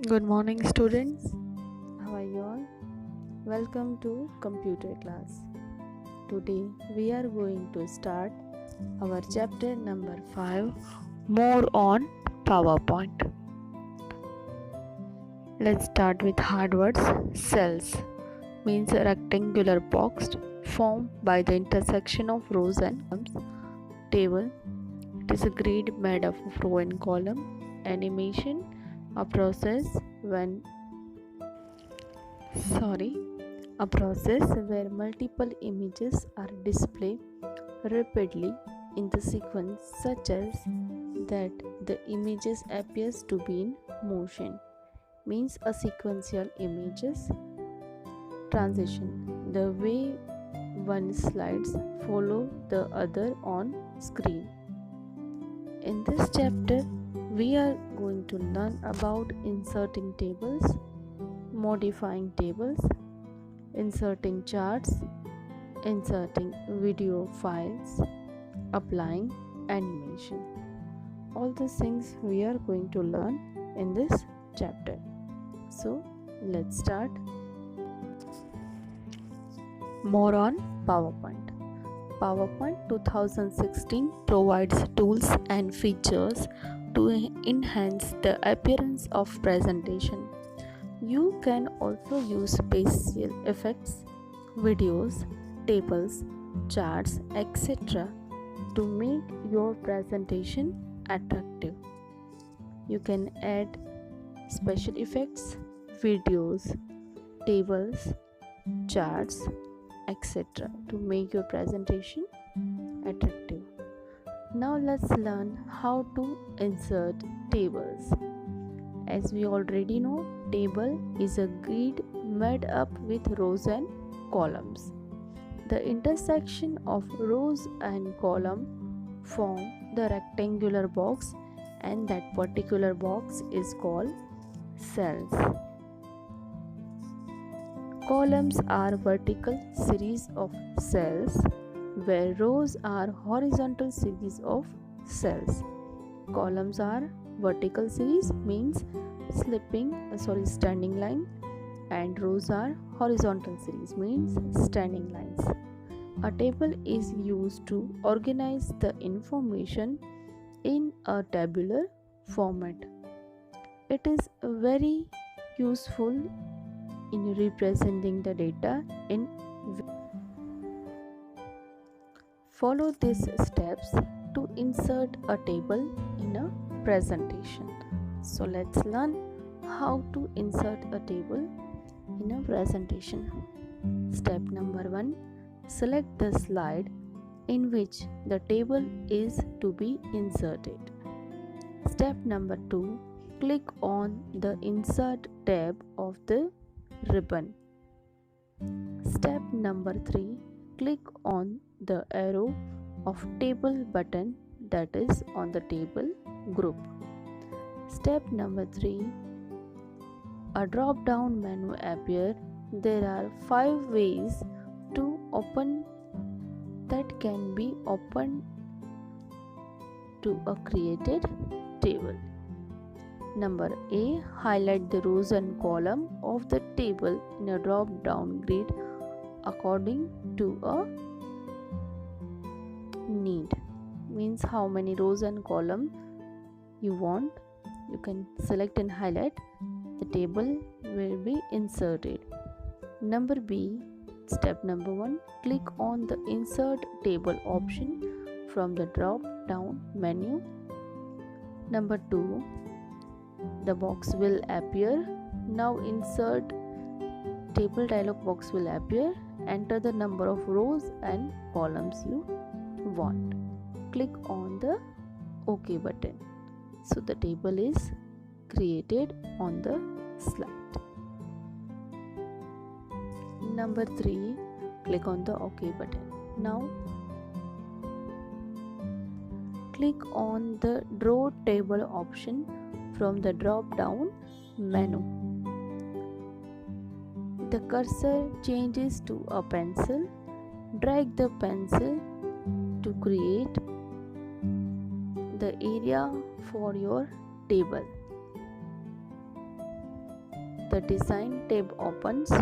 Good morning, students. How are you all? Welcome to computer class. Today we are going to start our chapter number 5, more on PowerPoint. Let's start with hard words. Cells means a rectangular box formed by the intersection of rows and columns. Table, it is a grid made up of row and column. Animation, a process where multiple images are displayed rapidly in the sequence such as that the images appears to be in motion, means a sequential images. Transition, the way one slides follow the other on screen. In this chapter we are going to learn about inserting tables, modifying tables, inserting charts, inserting video files, applying animation. All these things we are going to learn in this chapter. So let's start. More on PowerPoint. PowerPoint 2016 provides tools and features to enhance the appearance of presentation. You can also use special effects, videos, tables, charts, etc. to make your presentation attractive. You can add special effects, videos, tables, charts, etc. to make your presentation attractive. Now let's learn how to insert tables. As we already know, table is a grid made up with rows and columns. The intersection of rows and columns form the rectangular box, and that particular box is called cells. Columns are vertical series of cells, where rows are horizontal series of cells. Columns are vertical series means standing line, and rows are horizontal series means standing lines. A table is used to organize the information in a tabular format. It is very useful in representing the data in. Follow these steps to insert a table in a presentation. So let's learn how to insert a table in a presentation. Step number 1. Select the slide in which the table is to be inserted. Step number 2. Click on the Insert tab of the ribbon. Step number 3. Click on the arrow of table button that is on the table group. Step number 3. A drop down menu appears. There are 5 ways to open that can be opened to a created table. Number A. Highlight the rows and columns of the table in a drop down grid according to a need, means how many rows and columns you want. You can select and highlight. The table will be inserted. Number B. Step number 1. Click on the Insert Table option from the drop down menu. Number 2. The box will appear. Now insert table dialog box will appear. Enter the number of rows and columns you want. Click on the OK button. So the table is created on the slide. Number 3. Click on the OK button. Now click on the Draw Table option from the drop down menu. The cursor changes to a pencil. Drag the pencil to create the area for your table. The Design tab opens.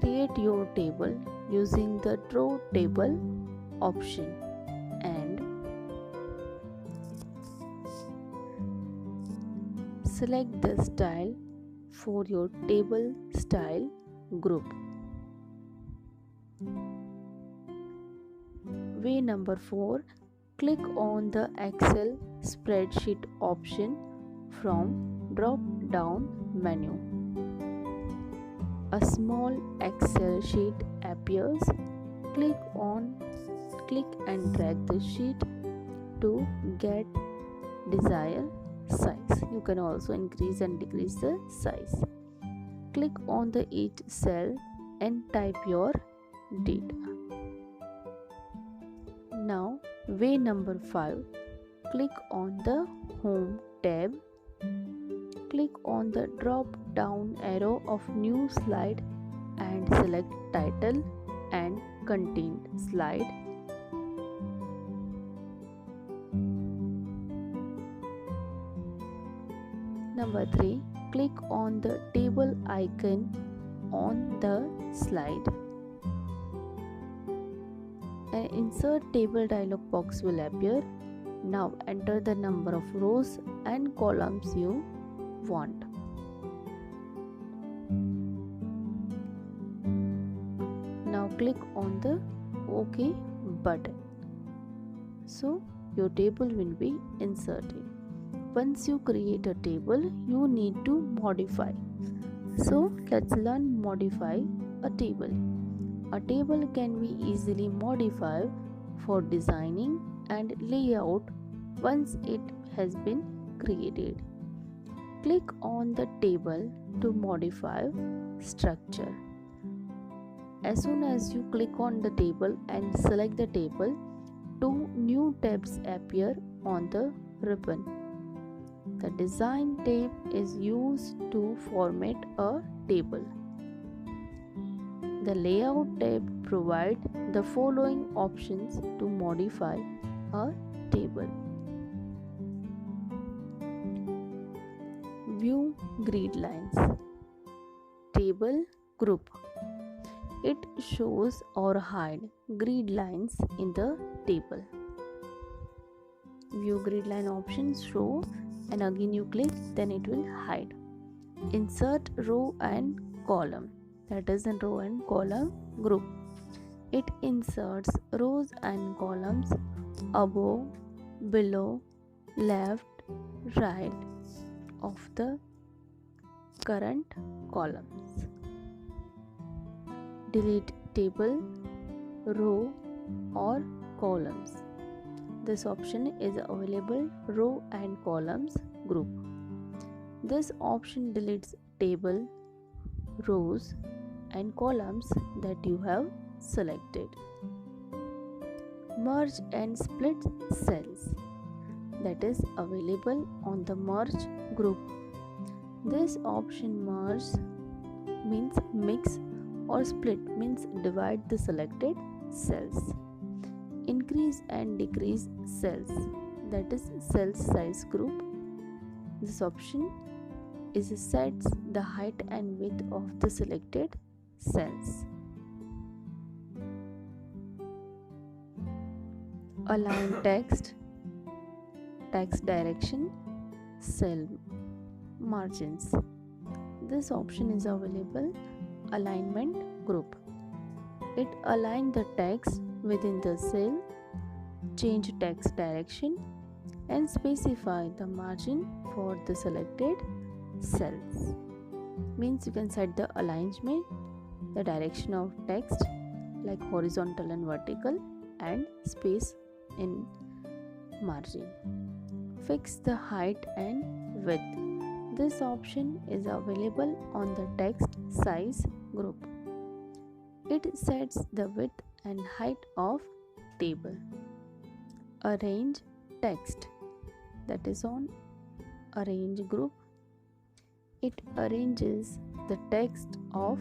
Create your table using the Draw Table option and select the style for your table style group. Way number 4. Click on the Excel spreadsheet option from drop down menu. A small Excel sheet appears. Click and drag the sheet to get desired size. You can also increase and decrease the size. Click on the each cell and type your data. Now, way number 5. Click on the Home tab. Click on the drop down arrow of New Slide and select Title and Content slide. Number 3. Click on the table icon on the slide. An Insert Table dialog box will appear. Now enter the number of rows and columns you want. Now click on the OK button. So your table will be inserted. Once you create a table, you need to modify. So let's learn modify a table. A table can be easily modified for designing and layout once it has been created. Click on the table to modify structure. As soon as you click on the table and select the table, 2 new tabs appear on the ribbon. The Design tab is used to format a table. The Layout tab provides the following options to modify a table. View grid lines. Table group. It shows or hides grid lines in the table. View grid line options show, and again you click, then it will hide. Insert row and column. That is a row and column group. It inserts rows and columns above, below, left, right of the current columns. Delete table, row or columns. This option is available row and columns group. This option deletes table, rows and columns that you have selected. Merge and split cells. That is available on the merge group. This option merge means mix or split means divide the selected cells. Increase and decrease cells, that is cell size group. This option sets the height and width of the selected cells. Align text, text direction, cell margins. This option is available alignment group. It aligns the text within the cell, change text direction and specify the margin for the selected cells. Means you can set the alignment, the direction of text like horizontal and vertical, and space in margin. Fix the height and width. This option is available on the text size group. It sets the width and height of table. Arrange text, that is on arrange group. It arranges the text of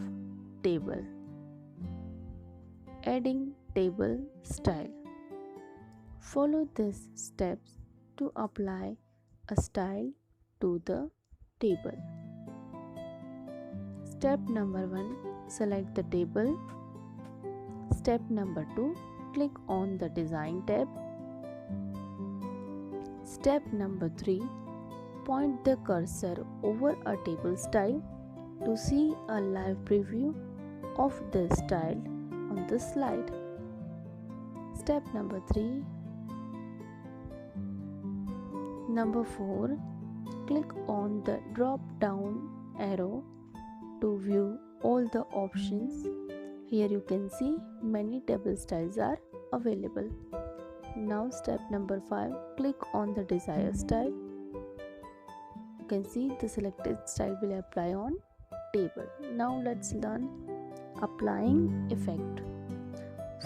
table. Adding table style. Follow these steps to apply a style to the table. Step number 1, select the table. Step number 2, click on the Design tab. Step number 3, point the cursor over a table style to see a live preview of the style on the slide. Step number 3. Number 4, click on the drop down arrow to view all the options. Here you can see many table styles are available. Now step number 5, click on the desired style. You can see the selected style will apply on table. Now let's learn applying effect.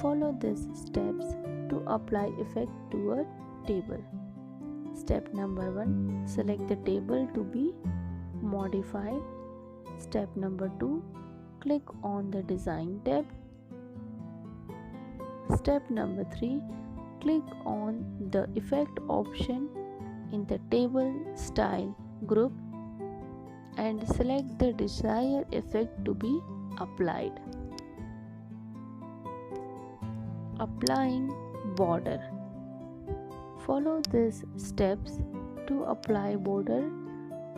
Follow these steps to apply effect to a table. Step number 1, select the table to be modified. Step number 2, click on the Design tab. Step number 3, click on the Effect option in the Table Style group and select the desired effect to be applied. Applying border. Follow these steps to apply border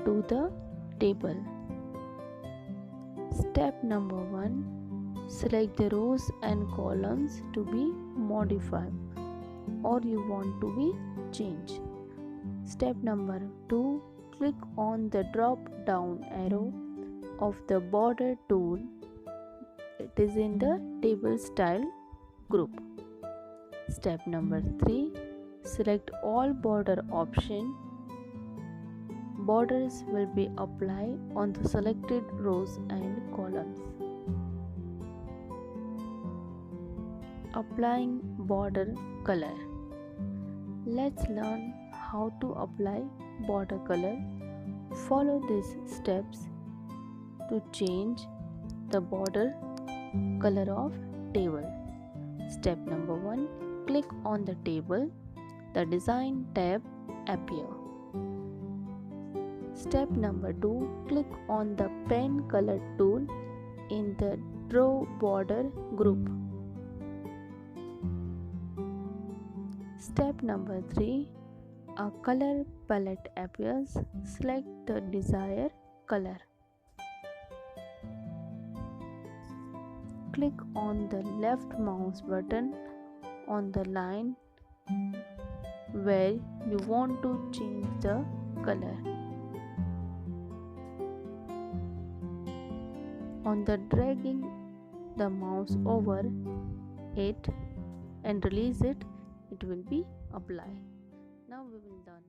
to the table. Step number 1, select the rows and columns to be modified or you want to be changed. Step number 2, click on the drop down arrow of the border tool. It is in the table style group. Step number 3, select all border option. Borders will be applied on the selected rows and columns. Applying border color. Let's learn how to apply border color. Follow these steps to change the border color of table. Step number 1, click on the table. The Design tab appear. Step number 2, click on the pen color tool in the Draw Border group. Step number 3, a color palette appears. Select the desired color. Click on the left mouse button on the line where you want to change the color. On the dragging the mouse over it and release it, it will be applied. Now we will learn